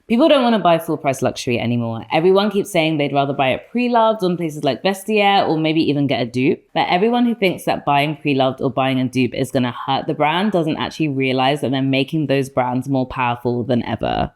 People don't want to buy full price luxury anymore. Everyone keeps saying they'd rather buy it pre-loved on places like Vestiaire or maybe even get a dupe. But everyone who thinks that buying pre-loved or buying a dupe is going to hurt the brand doesn't actually realize that they're making those brands more powerful than ever.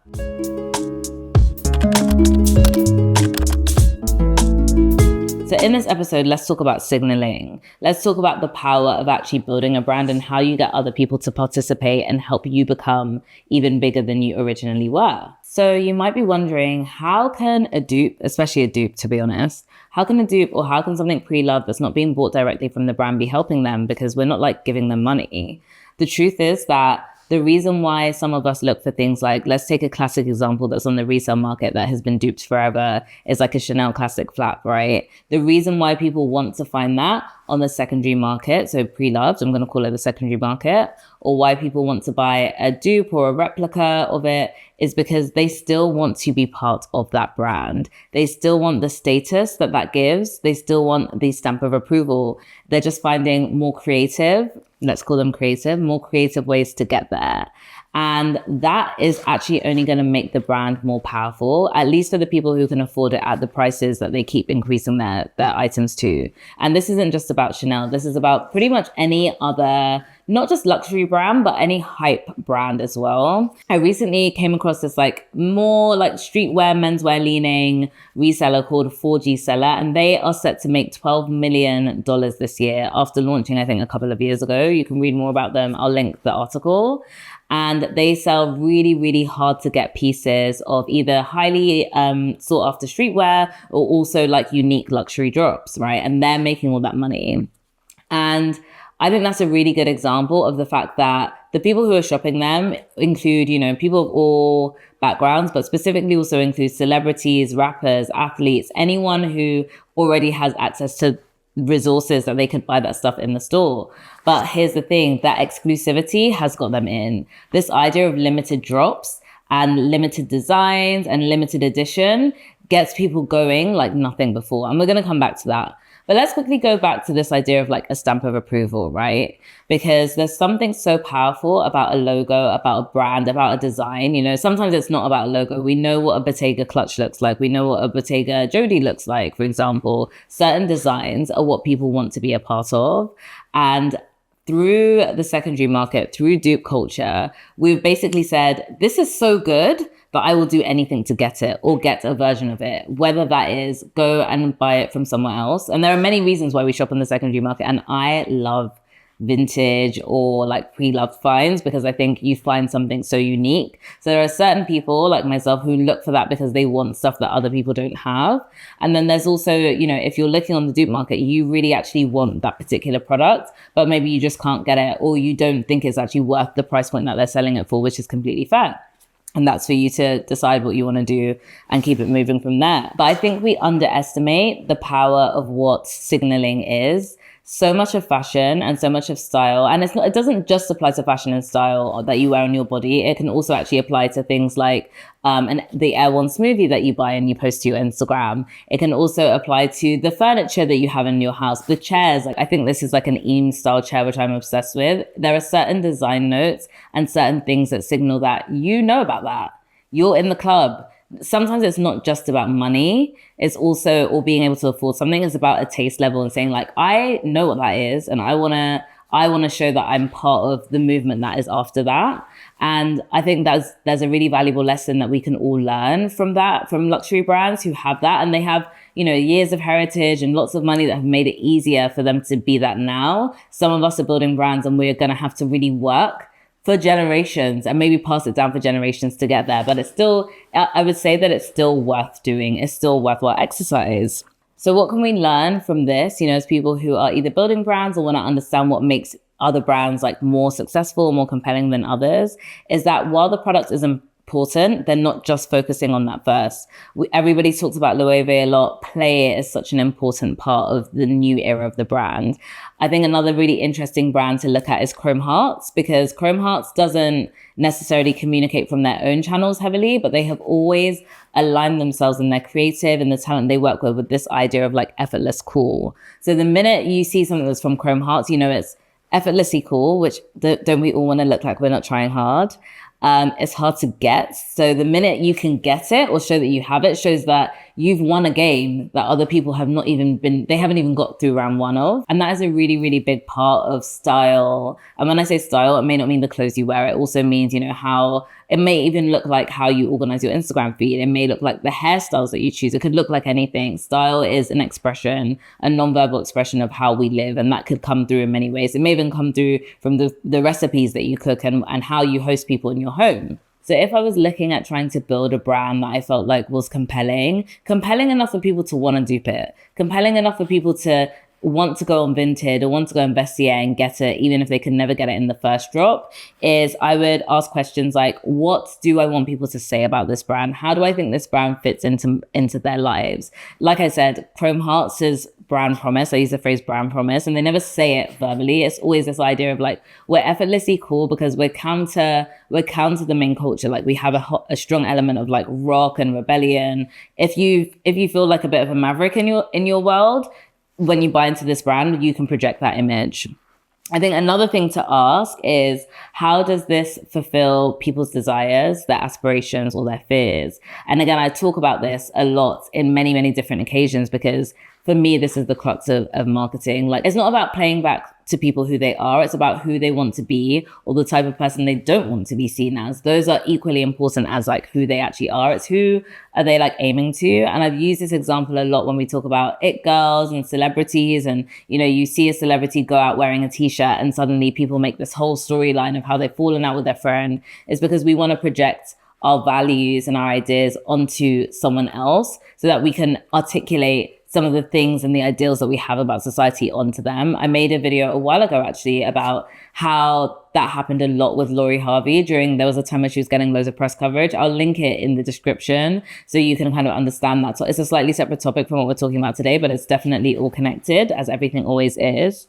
So in this episode, let's talk about signaling. Let's talk about the power of actually building a brand and how you get other people to participate and help you become even bigger than you originally were. So you might be wondering, how can a dupe, especially a dupe to be honest, how can a dupe or how can something pre-loved that's not being bought directly from the brand be helping them? Because we're not like giving them money. The truth is that the reason why some of us look for things like, let's take a classic example that's on the resale market that has been duped forever, is like a Chanel classic flap, right? The reason why people want to find that on the secondary market, so pre-loved, I'm going to call it the secondary market, or why people want to buy a dupe or a replica of it is because they still want to be part of that brand. They still want the status that that gives. They still want the stamp of approval. They're just finding more creative, let's call them creative, more creative ways to get there. And that is actually only going to make the brand more powerful, at least for the people who can afford it at the prices that they keep increasing their items to. And this isn't just about Chanel. This is about pretty much any other, not just luxury brand, but any hype brand as well. I recently came across this like more like streetwear, menswear leaning reseller called 4G Seller, and they are set to make $12 million this year after launching, I think, a couple of years ago. You can read more about them. I'll link the article. And they sell really, really hard to get pieces of either highly sought after streetwear or also like unique luxury drops, right? And they're making all that money. And I think that's a really good example of the fact that the people who are shopping them include, you know, people of all backgrounds, but specifically also include celebrities, rappers, athletes, anyone who already has access to resources that they could buy that stuff in the store. But here's the thing, that exclusivity has got them in. This idea of limited drops and limited designs and limited edition gets people going like nothing before. And we're going to come back to that. But let's quickly go back to this idea of like a stamp of approval, right? Because there's something so powerful about a logo, about a brand, about a design. You know, sometimes it's not about a logo. We know what a Bottega clutch looks like. We know what a Bottega Jodie looks like, for example. Certain designs are what people want to be a part of. And through the secondary market, through dupe culture, we've basically said, this is so good, but I will do anything to get it or get a version of it, whether that is go and buy it from somewhere else. And there are many reasons why we shop in the secondary market. And I love vintage or like pre-loved finds because I think you find something so unique. So there are certain people like myself who look for that because they want stuff that other people don't have. And then there's also, you know, if you're looking on the dupe market, you really actually want that particular product, but maybe you just can't get it or you don't think it's actually worth the price point that they're selling it for, which is completely fair. And that's for you to decide what you want to do and keep it moving from there. But I think we underestimate the power of what signaling is. So much of fashion and so much of style. And it doesn't just apply to fashion and style that you wear on your body. It can also actually apply to things like the Erewhon Smoothie that you buy and you post to your Instagram. It can also apply to the furniture that you have in your house, the chairs. Like I think this is like an Eames style chair, which I'm obsessed with. There are certain design notes and certain things that signal that you know about that. You're in the club. Sometimes it's not just about money. It's also, or being able to afford something. It's about a taste level and saying like, I know what that is. And I want to show that I'm part of the movement that is after that. And I think there's a really valuable lesson that we can all learn from that, from luxury brands who have that. And they have, you know, years of heritage and lots of money that have made it easier for them to be that now. Some of us are building brands and we're going to have to really work for generations and maybe pass it down for generations to get there. But it's still, I would say that it's still worth doing. It's still worthwhile exercise. So what can we learn from this, you know, as people who are either building brands or want to understand what makes other brands like more successful, more compelling than others, is that while the product is important, they're not just focusing on that first. Everybody talks about Loewe a lot. Play is such an important part of the new era of the brand. I think another really interesting brand to look at is Chrome Hearts, because Chrome Hearts doesn't necessarily communicate from their own channels heavily, but they have always aligned themselves in their creative and the talent they work with this idea of like effortless cool. So the minute you see something that's from Chrome Hearts, you know it's effortlessly cool, which don't we all want to look like we're not trying hard? It's hard to get. So the minute you can get it or show that you have it shows that you've won a game that other people have not even they haven't even got through round one of. And that is a really, really big part of style. And when I say style, it may not mean the clothes you wear. It also means, how it may even look like how you organize your Instagram feed. It may look like the hairstyles that you choose. It could look like anything. Style is an expression, a nonverbal expression of how we live. And that could come through in many ways. It may even come through from the recipes that you cook and how you host people in your home. So if I was looking at trying to build a brand that I felt like was compelling enough for people to want to dupe it, compelling enough for people to want to go on Vinted or want to go on Vestiaire and get it, even if they can never get it in the first drop, is I would ask questions like, what do I want people to say about this brand? How do I think this brand fits into their lives? Like I said, Chrome Hearts is brand promise. I use the phrase brand promise, and they never say it verbally. It's always this idea of like, we're effortlessly cool because we're counter the main culture. Like we have a strong element of like rock and rebellion. If you feel like a bit of a maverick in your world, when you buy into this brand, you can project that image. I think another thing to ask is, how does this fulfill people's desires, their aspirations, or their fears? And again, I talk about this a lot in many, many different occasions, because for me, this is the crux of marketing. Like, it's not about playing back to people who they are. It's about who they want to be, or the type of person they don't want to be seen as. Those are equally important as like who they actually are. It's who are they like aiming to. And I've used this example a lot when we talk about it girls and celebrities. And, you see a celebrity go out wearing a t-shirt and suddenly people make this whole storyline of how they've fallen out with their friend. It's because we want to project our values and our ideas onto someone else so that we can articulate some of the things and the ideals that we have about society onto them. I made a video a while ago actually about how that happened a lot with Lori Harvey there was a time when she was getting loads of press coverage. I'll link it in the description so you can kind of understand that. So it's a slightly separate topic from what we're talking about today, but it's definitely all connected, as everything always is.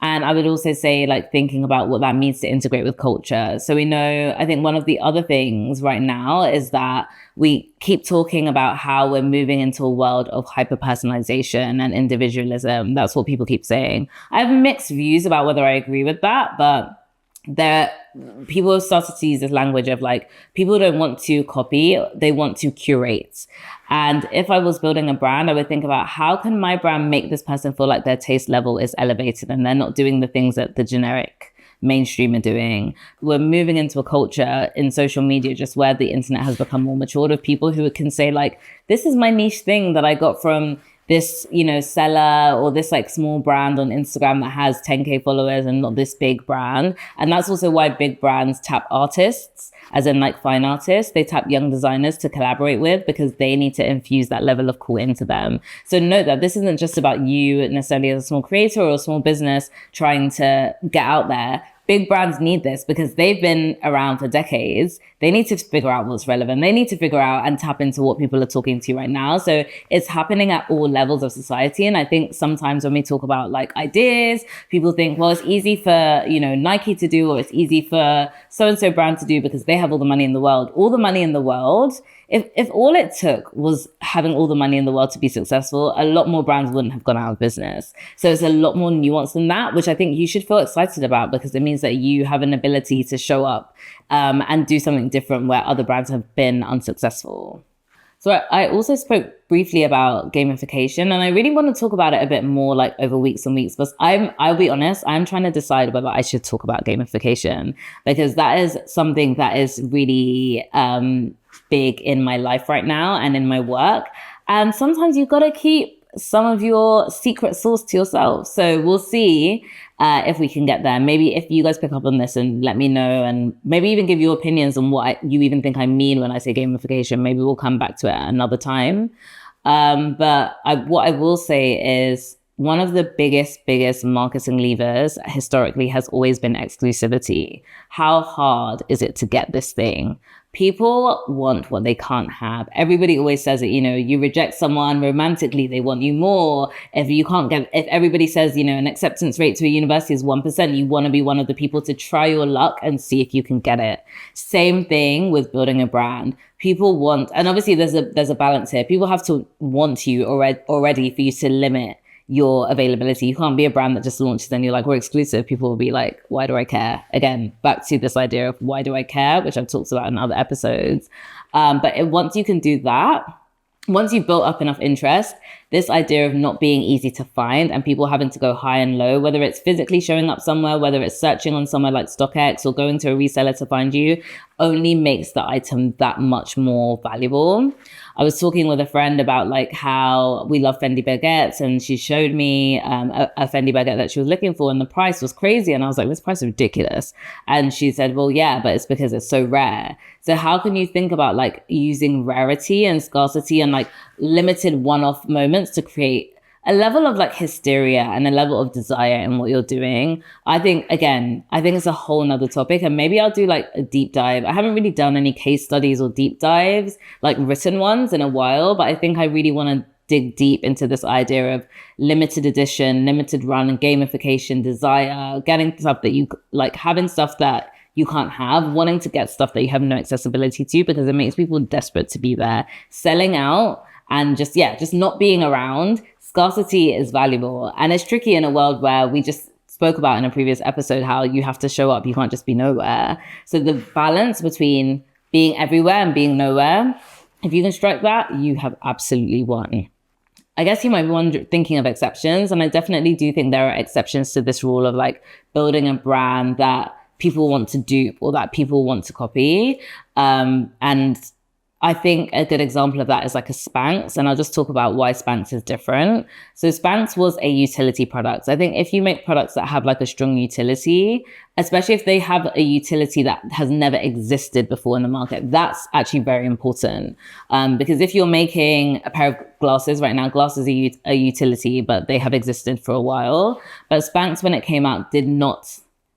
And I would also say, like, thinking about what that means to integrate with culture. So we know, I think one of the other things right now is that we keep talking about how we're moving into a world of hyper-personalization and individualism. That's what people keep saying. I have mixed views about whether I agree with that, but people have started to use this language of like, people don't want to copy, they want to curate. And if I was building a brand, I would think about, how can my brand make this person feel like their taste level is elevated and they're not doing the things that the generic mainstream are doing. We're moving into a culture in social media, just where the internet has become more matured, of people who can say like, this is my niche thing that I got from this, seller or this like small brand on Instagram that has 10K followers and not this big brand. And that's also why big brands tap artists, as in like fine artists. They tap young designers to collaborate with, because they need to infuse that level of cool into them. So note that this isn't just about you necessarily as a small creator or a small business trying to get out there. Big brands need this because they've been around for decades. They need to figure out what's relevant. They need to figure out and tap into what people are talking to right now. So it's happening at all levels of society. And I think sometimes when we talk about like ideas, people think, well, it's easy for, Nike to do, or it's easy for so-and-so brand to do because they have all the money in the world. All the money in the world. If all it took was having all the money in the world to be successful, a lot more brands wouldn't have gone out of business. So it's a lot more nuanced than that, which I think you should feel excited about, because it means that you have an ability to show up and do something different where other brands have been unsuccessful. So I also spoke briefly about gamification, and I really want to talk about it a bit more like over weeks and weeks, but I'll be honest, I'm trying to decide whether I should talk about gamification, because that is something that is really big in my life right now and in my work. And sometimes you've got to keep some of your secret sauce to yourself. So we'll see if we can get there. Maybe if you guys pick up on this and let me know, and maybe even give your opinions on what you even think I mean when I say gamification. Maybe we'll come back to it at another time. But what I will say is, one of the biggest marketing levers historically has always been exclusivity. How hard is it to get this thing? People want what they can't have. Everybody always says it, you reject someone romantically, they want you more. If everybody says, an acceptance rate to a university is 1%, you want to be one of the people to try your luck and see if you can get it. Same thing with building a brand. People want, and obviously there's a balance here. People have to want you already for you to limit your availability. You can't be a brand that just launches and you're like, we're exclusive. People will be like, why do I care? Again, back to this idea of why do I care, which I've talked about in other episodes. Once you can do that, once you've built up enough interest, this idea of not being easy to find and people having to go high and low, whether it's physically showing up somewhere, whether it's searching on somewhere like StockX or going to a reseller to find you, only makes the item that much more valuable. I was talking with a friend about like how we love Fendi baguettes, and she showed me a Fendi baguette that she was looking for, and the price was crazy. And I was like, this price is ridiculous. And she said, well, yeah, but it's because it's so rare. So how can you think about like using rarity and scarcity and like limited one-off moments to create a level of like hysteria and a level of desire in what you're doing? I think it's a whole nother topic, and maybe I'll do like a deep dive. I haven't really done any case studies or deep dives, like written ones, in a while, but I think I really want to dig deep into this idea of limited edition, limited run, and gamification, desire, getting stuff that you like, having stuff that you can't have, wanting to get stuff that you have no accessibility to, because it makes people desperate to be there, selling out, and just not being around. Scarcity is valuable, and it's tricky in a world where we just spoke about in a previous episode how you have to show up. You can't just be nowhere. So the balance between being everywhere and being nowhere, if you can strike that, you have absolutely won. I guess you might be thinking of exceptions, and I definitely do think there are exceptions to this rule of like building a brand that people want to dupe or that people want to copy. And I think a good example of that is like a SPANX, and I'll just talk about why SPANX is different. So SPANX was a utility product. I think if you make products that have like a strong utility, especially if they have a utility that has never existed before in the market, that's actually very important. Because if you're making a pair of glasses right now, glasses are a utility, but they have existed for a while. But SPANX, when it came out,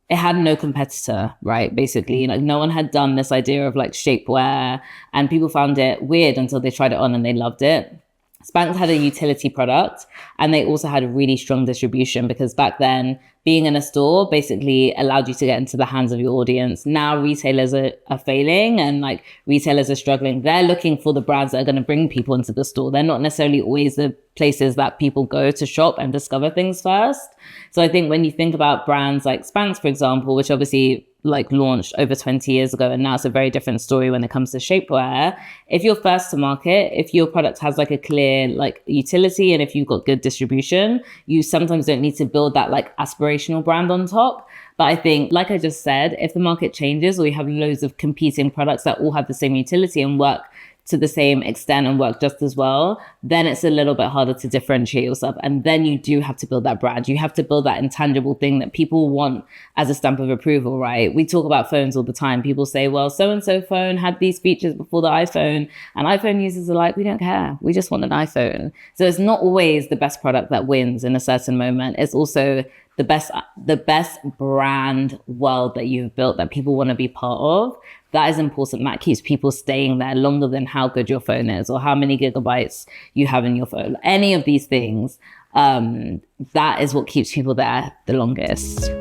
it had no competitor, right? Basically, like no one had done this idea of like shapewear, and people found it weird until they tried it on and they loved it. SPANX had a utility product, and they also had a really strong distribution, because back then being in a store basically allowed you to get into the hands of your audience. Now retailers are failing, and like retailers are struggling. They're looking for the brands that are going to bring people into the store. They're not necessarily always the places that people go to shop and discover things first. So I think when you think about brands like SPANX, for example, which obviously like launched over 20 years ago, and now it's a very different story when it comes to shapewear. If you're first to market, if your product has like a clear like utility, and if you've got good distribution, you sometimes don't need to build that like aspirational brand on top. But I think, like I just said, if the market changes or you have loads of competing products that all have the same utility and work to the same extent and work just as well, then it's a little bit harder to differentiate yourself. And then you do have to build that brand. You have to build that intangible thing that people want as a stamp of approval, right? We talk about phones all the time. People say, well, so-and-so phone had these features before the iPhone, and iPhone users are like, we don't care. We just want an iPhone. So it's not always the best product that wins in a certain moment. It's also the best brand world that you've built that people want to be part of. That is important. That keeps people staying there longer than how good your phone is or how many gigabytes you have in your phone. Any of these things, that is what keeps people there the longest.